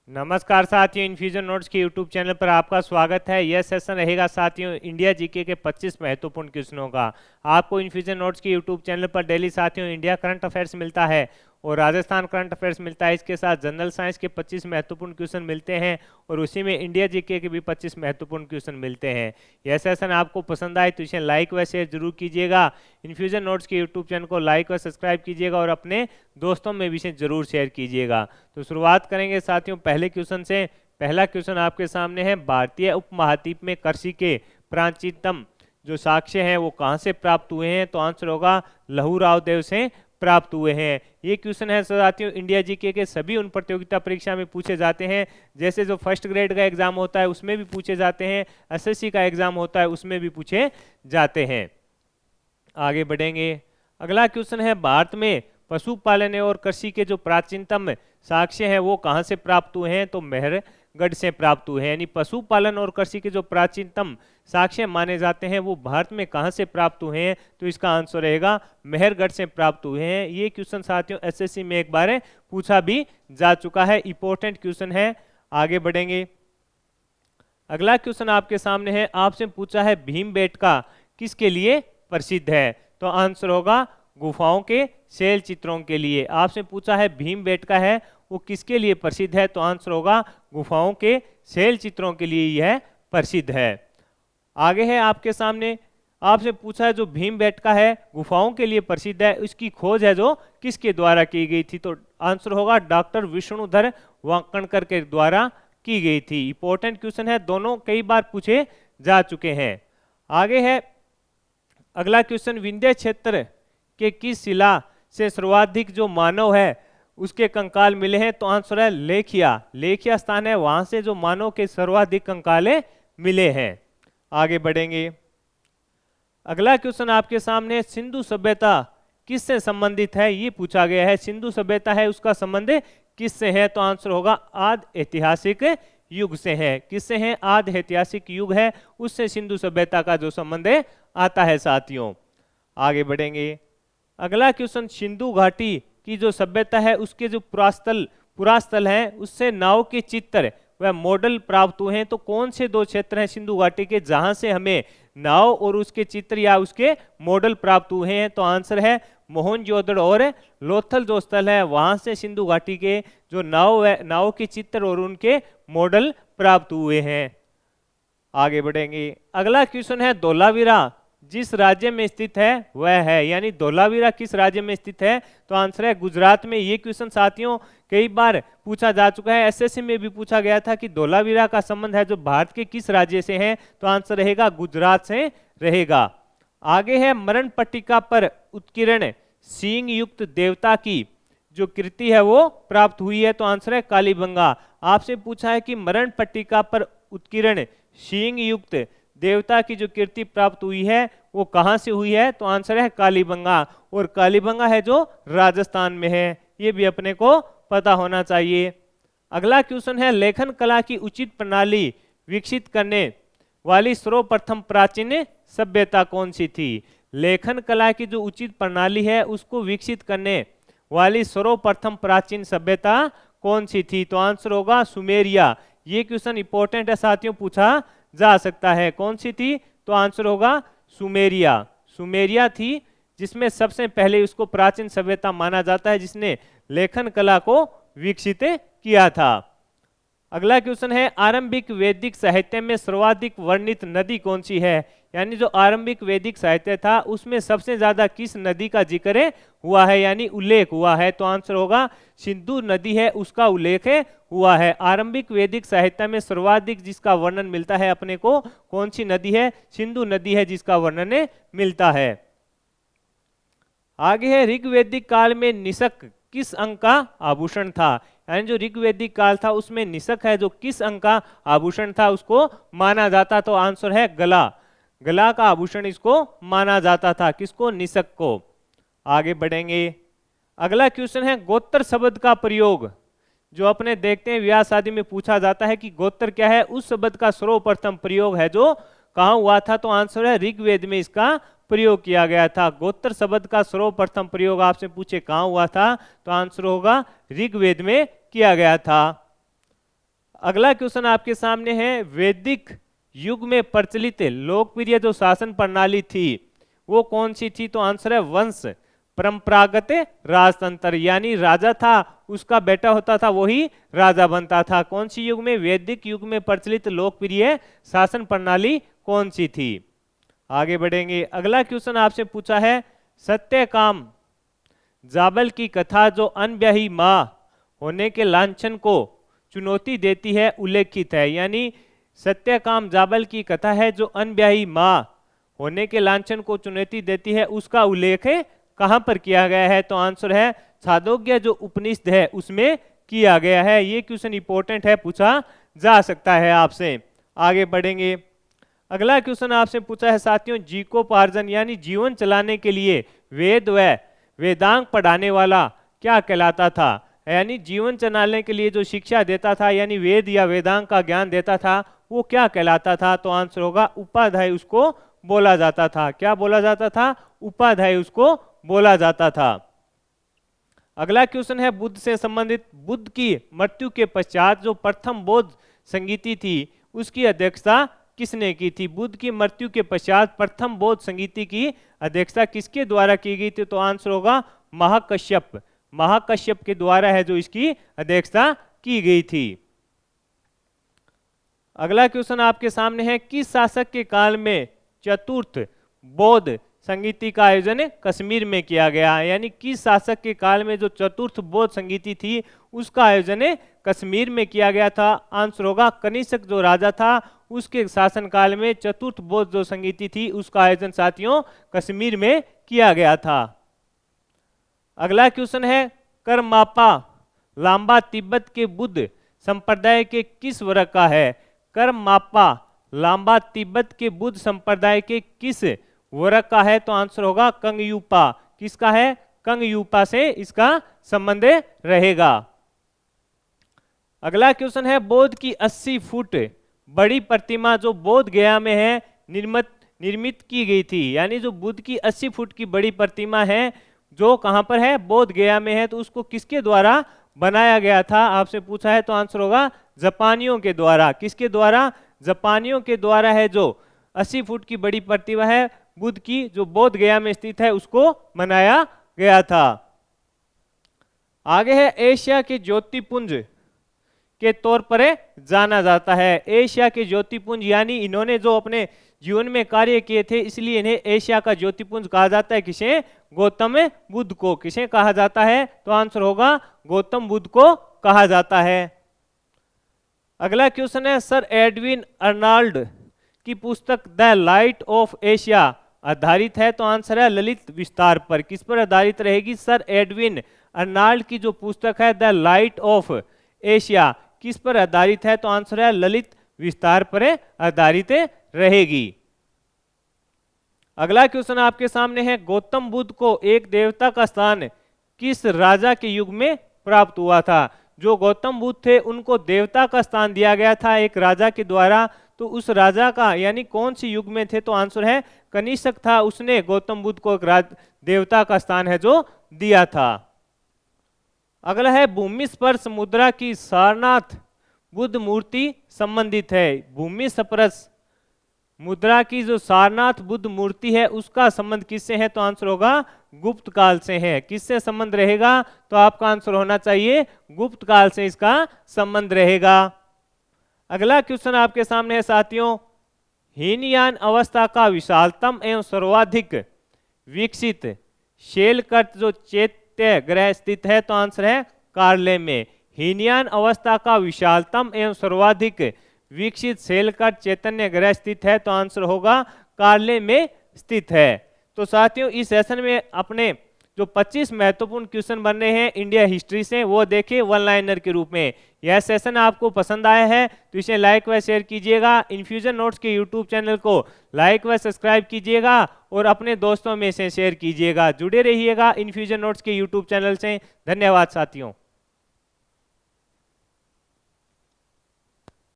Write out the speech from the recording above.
नमस्कार साथियों, infusion notes के यूट्यूब चैनल पर आपका स्वागत है। यह सेशन रहेगा साथियों इंडिया जीके के 25 महत्वपूर्ण क्वेश्चनों का। आपको इन्फ्यूजन नोट्स के यूट्यूब चैनल पर डेली साथियों इंडिया करंट अफेयर्स मिलता है और राजस्थान करंट अफेयर्स मिलता है। इसके साथ जनरल साइंस के 25 महत्वपूर्ण क्वेश्चन मिलते हैं और उसी में इंडिया जीके के भी 25 महत्वपूर्ण क्वेश्चन मिलते हैं। यह सेशन आपको पसंद आए तो इसे लाइक व शेयर जरूर कीजिएगा। इन्फ्यूजन नोट्स के यूट्यूब चैनल को लाइक और सब्सक्राइब कीजिएगा और अपने दोस्तों में भी इसे जरूर शेयर कीजिएगा। तो शुरुआत करेंगे साथियों पहले क्वेश्चन से। पहला क्वेश्चन आपके सामने है, भारतीय उपमहाद्वीप में कृषि के प्राचीनतम जो साक्ष्य हैं वो कहाँ से प्राप्त हुए हैं? तो आंसर होगा लहू देव से प्राप्त हुए हैं। ये क्वेश्चन है साथियों इंडिया जीके के सभी उन प्रतियोगिता परीक्षा में पूछे जाते हैं, जैसे जो फर्स्ट ग्रेड का एग्जाम होता है उसमें भी पूछे जाते हैं, एसएससी का एग्जाम होता है उसमें भी पूछे जाते हैं। आगे बढ़ेंगे। अगला क्वेश्चन है, भारत में पशुपालन और कृषि के जो प्राचीनतम साक्ष्य हैं वो कहाँ से प्राप्त हुए हैं? तो मेहरगढ़ से प्राप्त हुए हैं। यानी पशुपालन और कृषि के जो प्राचीनतम साक्ष्य माने जाते हैं वो भारत में कहाँ से प्राप्त हुए हैं? तो इसका आंसर रहेगा मेहरगढ़ से प्राप्त हुए हैं। ये क्वेश्चन साथियों एसएससी में एक बार पूछा भी जा चुका है, इंपॉर्टेंट क्वेश्चन है। आगे बढ़ेंगे। अगला क्वेश्चन आपके सामने है, आपसे पूछा है भीमबेटका किसके लिए प्रसिद्ध है? तो आंसर होगा गुफाओं के शैल चित्रों के लिए। आपसे पूछा है भीमबेटका है वो किसके लिए प्रसिद्ध है? तो आंसर होगा गुफाओं के शैल चित्रों के लिए यह प्रसिद्ध है। आगे है आपके सामने, आपसे पूछा है जो भीमबेटका है गुफाओं के लिए प्रसिद्ध है, इसकी खोज है जो किसके द्वारा की गई थी? तो आंसर होगा डॉक्टर विष्णुधर वाकणकर के द्वारा की गई थी। इंपॉर्टेंट क्वेश्चन है, दोनों कई बार पूछे जा चुके हैं। आगे है अगला क्वेश्चन, विंध्य क्षेत्र के किस शिला से सर्वाधिक जो मानव है उसके कंकाल मिले हैं? तो आंसर है लेखिया। लेखिया स्थान है वहां से जो मानव के सर्वाधिक कंकाले मिले हैं। आगे बढ़ेंगे। अगला क्वेश्चन आपके सामने, सिंधु सभ्यता किससे संबंधित है? ये पूछा गया है। सिंधु सभ्यता है उसका संबंध किससे है? तो आंसर होगा आदि ऐतिहासिक युग से है। किससे है? आदि ऐतिहासिक युग है, उससे सिंधु सभ्यता का जो संबंध आता है साथियों। आगे बढ़ेंगे। अगला क्वेश्चन, सिंधु घाटी की जो सभ्यता है उसके जो पुरास्थल हैं उससे नाव के चित्र वह मॉडल प्राप्त हुए हैं। तो कौन से दो क्षेत्र हैं सिंधु घाटी के जहां से हमें नाव और उसके चित्र या उसके मॉडल प्राप्त हुए हैं? तो आंसर है मोहनजोदड़ो और लोथल जो स्थल है वहां से सिंधु घाटी के जो नाव के चित्र और उनके मॉडल प्राप्त हुए हैं। आगे बढ़ेंगे। अगला क्वेश्चन है, धोलावीरा जिस राज्य में स्थित है वह है, यानी धोलावीरा किस राज्य में स्थित है? तो आंसर है गुजरात में। ये क्वेश्चन साथियों कई बार पूछा जा चुका है, एसएससी में भी पूछा गया था कि धोलावीरा का संबंध है जो भारत के किस राज्य से है? तो आंसर रहेगा गुजरात से रहेगा। आगे है, मरण पट्टिका पर उत्कीर्ण सींग युक्त देवता की जो कृति है वो प्राप्त हुई है। तो आंसर है कालीबंगा। आपसे पूछा है कि मरण पट्टिका पर उत्कीर्ण सींग युक्त देवता की जो कीर्ति प्राप्त हुई है वो कहां से हुई है? तो आंसर है कालीबंगा, और कालीबंगा है जो राजस्थान में है। ये भी अपने को पता होना चाहिए। अगला क्वेश्चन है, लेखन कला की उचित प्रणाली विकसित करने वाली सर्वप्रथम प्राचीन सभ्यता कौन सी थी? लेखन कला की जो उचित प्रणाली है उसको विकसित करने वाली सर्वप्रथम प्राचीन सभ्यता कौन सी थी? तो आंसर होगा सुमेरिया। ये क्वेश्चन इंपॉर्टेंट है साथियों, पूछा जा सकता है। कौन सी थी? तो आंसर होगा सुमेरिया। सुमेरिया थी जिसमें सबसे पहले उसको प्राचीन सभ्यता माना जाता है जिसने लेखन कला को विकसित किया था। अगला क्वेश्चन है, आरंभिक वैदिक साहित्य में सर्वाधिक वर्णित नदी कौन सी है? यानी जो आरंभिक वैदिक साहित्य था उसमें सबसे ज्यादा किस नदी का जिक्र हुआ है यानी उल्लेख हुआ है? तो आंसर होगा सिंधु नदी है उसका उल्लेख हुआ है। आरंभिक वैदिक साहित्य में सर्वाधिक जिसका वर्णन मिलता है अपने को कौन सी नदी है? सिंधु नदी है जिसका वर्णन मिलता है। आगे है, ऋग्वैदिक काल में निषक किस अंग का आभूषण था? यानी जो ऋग्वैदिक काल था उसमें निषक है जो किस अंग का आभूषण था उसको माना जाता? तो आंसर है गला। गला का आभूषण इसको माना जाता था। किसको? निषक को। आगे बढ़ेंगे। अगला क्वेश्चन है, गोत्र शब्द का प्रयोग जो अपने देखते हैं विवाह शादी में पूछा जाता है कि गोत्र क्या है, उस शब्द का सर्वप्रथम प्रयोग है जो कहाँ हुआ था? तो आंसर है ऋग्वेद में इसका प्रयोग किया गया था। गोत्र शब्द का सर्वप्रथम प्रयोग आपसे पूछे कहाँ हुआ था? तो आंसर होगा ऋग्वेद में किया गया था। अगला क्वेश्चन आपके सामने है, वैदिक युग में प्रचलित लोकप्रिय जो शासन प्रणाली थी वो कौन सी थी? तो आंसर है वंश परंपरागत राजतंत्र, यानी राजा था उसका बेटा होता था वही राजा बनता था। कौन सी युग में? वैदिक युग में प्रचलित लोकप्रिय शासन प्रणाली कौन सी थी? आगे बढ़ेंगे। अगला क्वेश्चन आपसे पूछा है, सत्यकाम जाबल की कथा जो अनब्याही मां होने के लांछन को चुनौती देती है उल्लेखित है, यानी सत्यकाम जाबल की कथा है जो अनब्याही मां होने के लांछन को चुनौती देती है, उसका उल्लेख कहां पर किया गया है? तो आंसर है छांदोग्य जो उपनिषद है उसमें किया गया है। ये क्वेश्चन इंपॉर्टेंट है, पूछा जा सकता है आपसे। आगे बढ़ेंगे। अगला क्वेश्चन आपसे पूछा है साथियों, जीविकोपार्जन यानी जीवन चलाने के लिए वेद व वेदांग पढ़ाने वाला क्या कहलाता था? यानी जीवन चलाने के लिए जो शिक्षा देता था यानी वेद या वेदांग का ज्ञान देता था वो क्या कहलाता था? तो आंसर होगा उपाध्याय उसको बोला जाता था। क्या बोला जाता था? उपाध्याय उसको बोला जाता था। अगला क्वेश्चन है बुद्ध से संबंधित, बुद्ध की मृत्यु के पश्चात जो प्रथम बौद्ध संगीति थी उसकी अध्यक्षता किसने की थी? बुद्ध की मृत्यु के पश्चात प्रथम बौद्ध संगीति की अध्यक्षता किसके द्वारा की गई थी? तो आंसर होगा महाकश्यप। महाकश्यप के द्वारा है जो इसकी अध्यक्षता की गई थी। अगला क्वेश्चन आपके सामने है, किस शासक के काल में चतुर्थ बौद्ध संगीति का आयोजन कश्मीर में किया गया? यानी किस शासक के काल में जो चतुर्थ बौद्ध संगीति थी उसका आयोजन कश्मीर में किया गया था? आंसर होगा कनिष्क जो राजा था उसके शासनकाल में चतुर्थ बौद्ध जो संगीति थी उसका आयोजन साथियों कश्मीर में किया गया था। अगला क्वेश्चन है, करमापा लांबा तिब्बत के बुद्ध संप्रदाय के किस वर्ग का है? करमापा लांबा तिब्बत के बुद्ध संप्रदाय के किस वर्ग का है? तो आंसर होगा कंगयूपा। किसका है? कंगयूपा से इसका संबंध रहेगा। अगला क्वेश्चन है, बौद्ध की 80 फुट बड़ी प्रतिमा जो बोध गया में है निर्मित की गई थी, यानी जो बुद्ध की 80 फुट की बड़ी प्रतिमा है जो कहां पर है? बोध गया में है, तो उसको किसके द्वारा बनाया गया था आपसे पूछा है? तो आंसर होगा जापानियों के द्वारा। किसके द्वारा? जापानियों के द्वारा है जो 80 फुट की बड़ी प्रतिमा है बुद्ध की जो बोध गया में स्थित है उसको बनाया गया था। आगे है, एशिया के ज्योतिपुंज के तौर पर जाना जाता है। एशिया के ज्योतिपुंज यानी इन्होंने जो अपने जीवन में कार्य किए थे इसलिए इन्हें एशिया का ज्योतिपुंज कहा जाता है। किसे? गौतम बुद्ध को। किसे कहा जाता है? तो आंसर होगा गौतम बुद्ध को कहा जाता है। अगला क्वेश्चन है, सर एडविन अर्नाल्ड की पुस्तक द लाइट ऑफ एशिया आधारित है? तो आंसर है ललित विस्तार पर। किस पर आधारित रहेगी? सर एडविन अर्नाल्ड की जो पुस्तक है द लाइट ऑफ एशिया किस पर आधारित है? तो आंसर है ललित विस्तार पर आधारित रहेगी। अगला क्वेश्चन आपके सामने है, गौतम बुद्ध को एक देवता का स्थान किस राजा के युग में प्राप्त हुआ था? जो गौतम बुद्ध थे उनको देवता का स्थान दिया गया था एक राजा के द्वारा, तो उस राजा का यानी कौन सी युग में थे? तो आंसर है कनिष्क था, उसने गौतम बुद्ध को एक देवता का स्थान है जो दिया था। अगला है, भूमि स्पर्श मुद्रा की सारनाथ बुद्ध मूर्ति संबंधित है। भूमि स्पर्श मुद्रा की जो सारनाथ बुद्ध मूर्ति है उसका संबंध किससे है? तो आंसर होगा गुप्त काल से है। किससे संबंध रहेगा? तो आपका आंसर होना चाहिए गुप्त काल से इसका संबंध रहेगा। अगला क्वेश्चन आपके सामने है साथियों, हीनयान अवस्था का विशालतम एवं सर्वाधिक विकसित शेलकर्त जो चैत्य ग्रह स्थित है? तो आंसर है कार्ले में। हीनयान अवस्था का विशालतम एवं सर्वाधिक विकसित शेलकर्त चैतन्य ग्रह स्थित है? तो आंसर होगा कार्ले में स्थित है। तो साथियों इस सेशन में अपने जो 25 महत्वपूर्ण क्वेश्चन बन रहे हैं इंडिया हिस्ट्री से वो देखिए वन लाइनर के रूप में। यह सेशन आपको पसंद आया है तो इसे लाइक व शेयर कीजिएगा। इन्फ्यूजन नोट्स के यूट्यूब चैनल को लाइक व सब्सक्राइब कीजिएगा और अपने दोस्तों में से शेयर कीजिएगा। जुड़े रहिएगा इन्फ्यूजन नोट्स के यूट्यूब चैनल से। धन्यवाद साथियों।